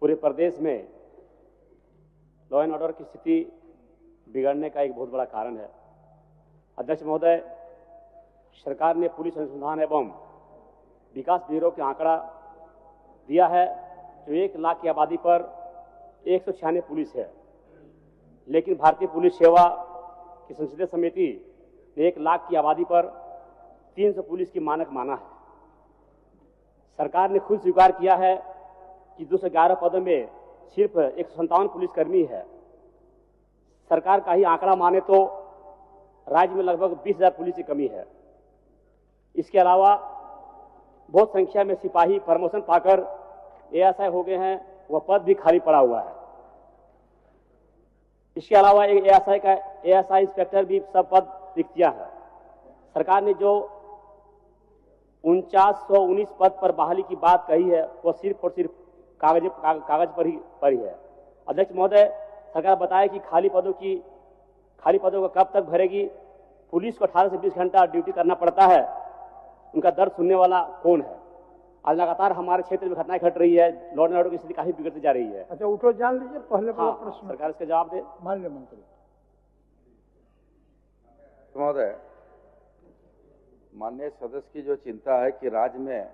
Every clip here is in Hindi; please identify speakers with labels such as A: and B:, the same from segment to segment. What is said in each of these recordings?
A: पूरे प्रदेश में लॉ एंड ऑर्डर की स्थिति बिगड़ने का एक बहुत बड़ा कारण है। अध्यक्ष महोदय, सरकार ने पुलिस अनुसंधान एवं विकास ब्यूरो का आंकड़ा दिया है जो 1 लाख की आबादी पर 196 पुलिस है, लेकिन भारतीय पुलिस सेवा की संसदीय समिति ने 1 लाख की आबादी पर 300 पुलिस की मानक माना है। सरकार ने खुद स्वीकार किया है कि 211 पदों में सिर्फ 157 पुलिसकर्मी है। सरकार का ही आंकड़ा माने तो राज्य में लगभग 20,000 पुलिस की कमी है। इसके अलावा बहुत संख्या में सिपाही प्रमोशन पाकर एएसआई हो गए हैं, वह पद भी खाली पड़ा हुआ है। इसके अलावा एक एएसआई इंस्पेक्टर भी सब पद रिक्तियां हैं। सरकार ने जो 4919 पद पर बहाली की बात कही है वह सिर्फ और सिर्फ कागज पर ही है। अध्यक्ष महोदय, सरकार बताए कि खाली पदों को कब तक भरेगी। पुलिस को 18 से 20 घंटा ड्यूटी करना पड़ता है, उनका दर्द सुनने वाला कौन है। आज लगातार हमारे क्षेत्र में घटनाएं घट रही है, लॉ एंड ऑर्डर की स्थिति काफी बिगड़ती जा रही है।
B: अच्छा, उठो जान लीजिए पहले प्रश्न
A: सरकार इसका जवाब दे।
B: माननीय मंत्री
C: महोदय, माननीय सदस्य की जो चिंता है कि राज्य में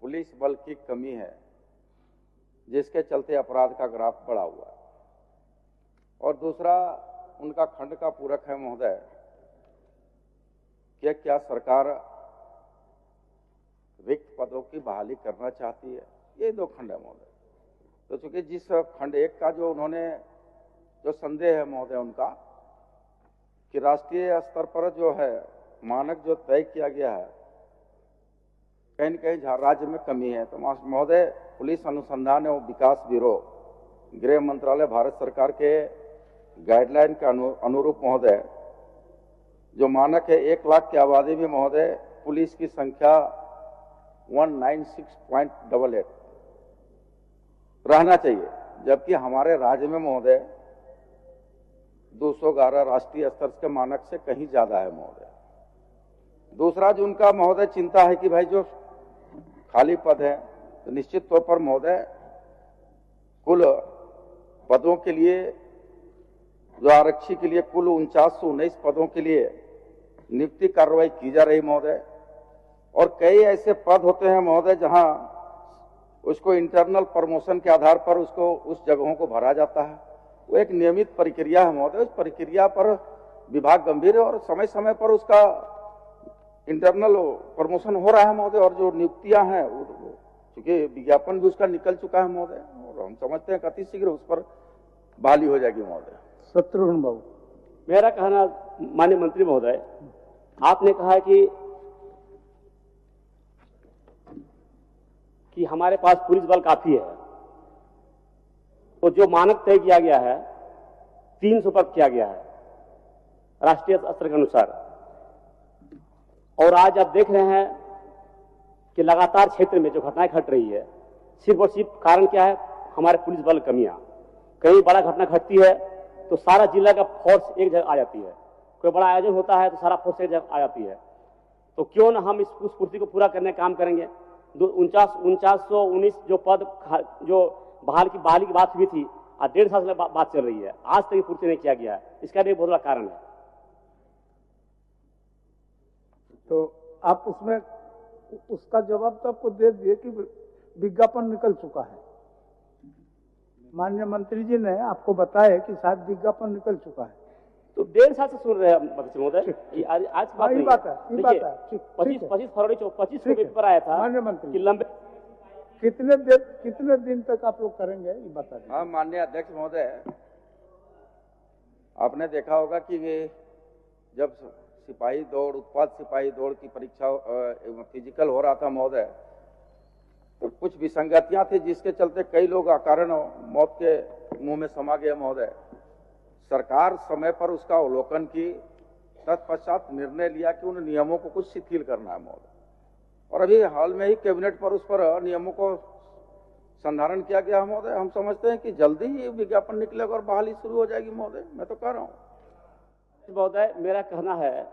C: पुलिस बल की कमी है, जिसके चलते अपराध का ग्राफ बढ़ा हुआ है, और दूसरा उनका खंड का पूरक है महोदय कि क्या सरकार रिक्त पदों की बहाली करना चाहती है। ये 2 खंड है महोदय। तो चूंकि जिस खंड 1 का जो उन्होंने जो संदेह है महोदय उनका कि राष्ट्रीय स्तर पर जो है मानक जो तय किया गया है, कहीं न कहीं राज्य में कमी है। तो महोदय, पुलिस अनुसंधान एवं विकास ब्यूरो, गृह मंत्रालय, भारत सरकार के गाइडलाइन के अनुरूप महोदय जो मानक है 1 लाख की आबादी में महोदय पुलिस की संख्या 196.88 रहना चाहिए, जबकि हमारे राज्य में महोदय 211 राष्ट्रीय स्तर के मानक से कहीं ज्यादा है महोदय। दूसरा जो उनका महोदय चिंता है कि भाई जो खाली पद है, तो निश्चित तौर पर महोदय कुल पदों के लिए जो आरक्षी के लिए कुल 4919 पदों के लिए नियुक्ति कार्रवाई की जा रही महोदय, और कई ऐसे पद होते हैं महोदय जहां उसको इंटरनल प्रमोशन के आधार पर उसको उस जगहों को भरा जाता है। वो एक नियमित प्रक्रिया है महोदय। उस प्रक्रिया पर विभाग गंभीर है और समय समय पर उसका इंटरनल प्रमोशन हो रहा है महोदय। और जो नियुक्तियां हैं क्योंकि विज्ञापन भी उसका निकल चुका है महोदय, और हम समझते हैं कि अति शीघ्र उस पर बहाली हो जाएगी महोदय।
B: शत्रुघ्न बाबू,
A: मेरा कहना, माननीय मंत्री महोदय, आपने कहा कि हमारे पास पुलिस बल काफी है, तो जो मानक तय किया गया है 300 पद किया गया है राष्ट्रीय स्तर के अनुसार, और आज आप देख रहे हैं कि लगातार क्षेत्र में जो घटनाएं घट रही है, सिर्फ और सिर्फ कारण क्या है, हमारे पुलिस बल कमियां। कहीं बड़ा घटना घटती है तो सारा जिला का फोर्स एक जगह आ जाती है, कोई बड़ा आयोजन होता है तो सारा फोर्स एक जगह आ जाती है। तो क्यों ना हम उस पूर्ति को पूरा करने का काम करेंगे। 4919 जो पद जो बहाली की बात हुई थी, आज 1.5 साल से बात चल रही है, आज तक पूर्ति नहीं किया गया है। इसका भी बहुत बड़ा कारण है।
B: तो आप उसमें उसका जवाब तो आपको दे दिए कि विज्ञापन निकल चुका है। माननीय मंत्री जी ने आपको बताया कि शायद विज्ञापन निकल चुका है।
A: तो 1.5 साल से सुन रहे हैं अध्यक्ष महोदय कि आज
B: ये बात है।
A: 25 फरवरी 25 को पेपर आया था
B: माननीय मंत्री
A: कि लंबे
B: कितने दिन तक आप लोग करेंगे ये बता दें।
C: हाँ माननीय अध्यक्ष महोदय, आपने देखा होगा कि जब सिपाही दौड़, उत्पाद सिपाही दौड़ की परीक्षा फिजिकल हो रहा था महोदय, तो कुछ विसंगतियां थी जिसके चलते कई लोग अकारण मौत के मुंह में समा गए महोदय। सरकार समय पर उसका अवलोकन की, तत्पश्चात निर्णय लिया कि उन नियमों को कुछ शिथिल करना है महोदय, और अभी हाल में ही कैबिनेट पर उस पर नियमों को संधारण किया गया महोदय। हम समझते हैं कि जल्दी ही विज्ञापन निकलेगा और बहाली शुरू हो जाएगी महोदय। मैं तो कह रहा हूँ
A: महोदय, मेरा कहना है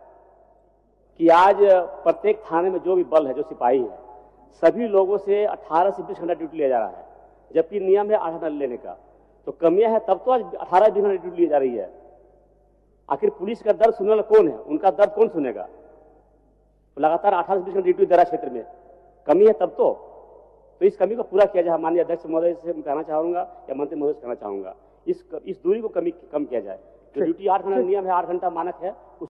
A: कि आज प्रत्येक थाने में जो भी बल है, जो सिपाही है, सभी लोगों से 18 से 20 घंटा ड्यूटी लिया जा रहा है। जबकि नियम है 8 घंटा लेने का। तो कमियां है तब तो आज 18-20 घंटा ड्यूटी ली जा रही है। आखिर पुलिस का दर्द सुनने वाला कौन है? उनका दर्द कौन सुनेगा? तो लगातार 18 से 20 घंटा ड्यूटी दे रहा क्षेत्र में, कमी है तब तो इस कमी को पूरा किया जाए। माननीय अध्यक्ष महोदय से मैं कहना चाहूंगा या मंत्री महोदय से कहना चाहूंगा, इस दूरी को कम किया जाए। जो ड्यूटी 8 घंटा नियम है, 8 घंटा मानक है,